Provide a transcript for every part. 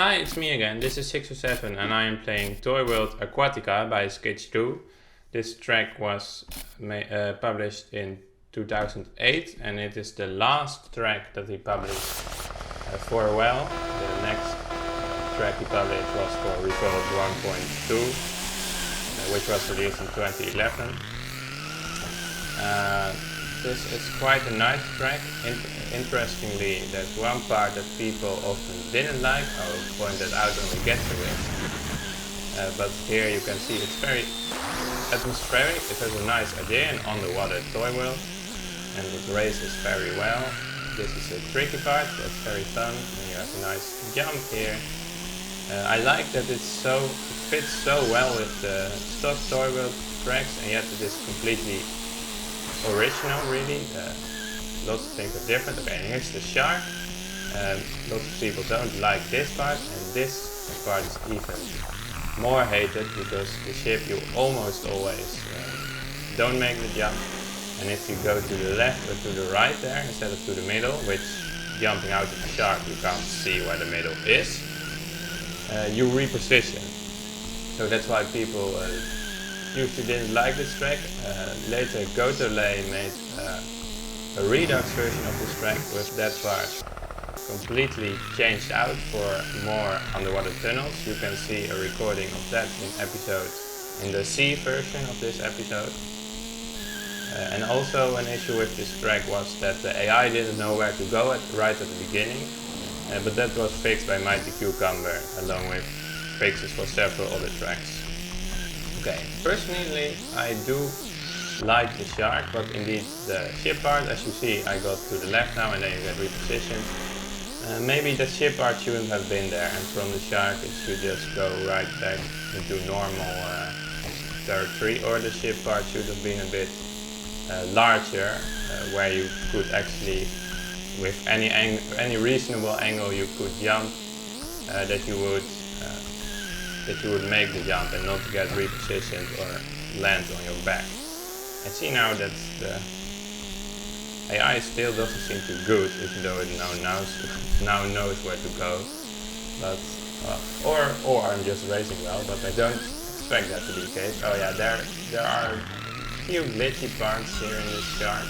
Hi, it's me again. This is 607 and I am playing Toy World Aquatica by Sketch 2. This track was published in 2008 and it is the last track that he published for a while. The next track he published was for Revolt 1.2, which was released in 2011. This is quite a nice track. Interestingly, there's one part that people often didn't like. I will point that out when we get to it. But here you can see it's very atmospheric. It has a nice idea, an underwater toy world, and it races very well. This is a tricky part, that's very fun. And you have a nice jump here. I like that it fits so well with the stock toy world tracks, and yet it is completely original, really. Lots of things are different. Okay, and here's the shark. Lots of people don't like this part, and this part is even more hated because the ship you almost always don't make the jump, and if you go to the left or to the right there instead of to the middle, which jumping out of the shark you can't see where the middle is, you reposition. So that's why people usually didn't like this track. Later Goteley made a redux version of this track with that part completely changed out for more underwater tunnels. You can see a recording of that in the C version of this episode. And also an issue with this track was that the AI didn't know where to go right at the beginning, but that was fixed by Mighty Cucumber along with fixes for several other tracks. Okay, personally I do like the shark, but indeed the ship part, as you see, I got to the left now and then you get repositioned. Maybe the ship part shouldn't have been there, and from the shark it should just go right back into normal territory, or the ship part should have been a bit larger, where you could actually, with any reasonable angle you could jump, that you would make the jump and not get repositioned or land on your back. I see now that the AI still doesn't seem too good, even though it now knows where to go. But or I'm just racing well, but I don't expect that to be the case. Oh yeah, there are a few glitchy parts here in this shark.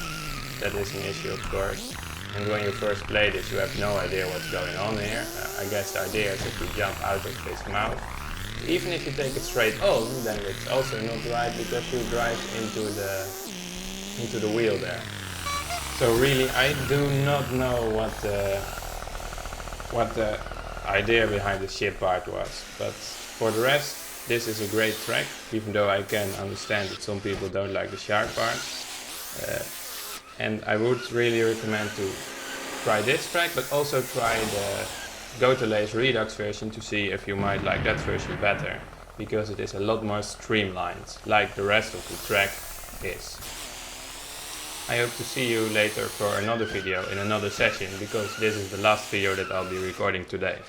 That is an issue, of course. And when you first play this, you have no idea what's going on here. I guess the idea is if you jump out of his mouth. Even if you take it straight on, then it's also not right because you drive into the wheel there. So really, I do not know what the idea behind the ship part was. But for the rest, this is a great track, even though I can understand that some people don't like the shark part. And I would really recommend to try this track, but also try the Goteley's Redux version to see if you might like that version better, because it is a lot more streamlined, like the rest of the track is. I hope to see you later for another video in another session, because this is the last video that I'll be recording today.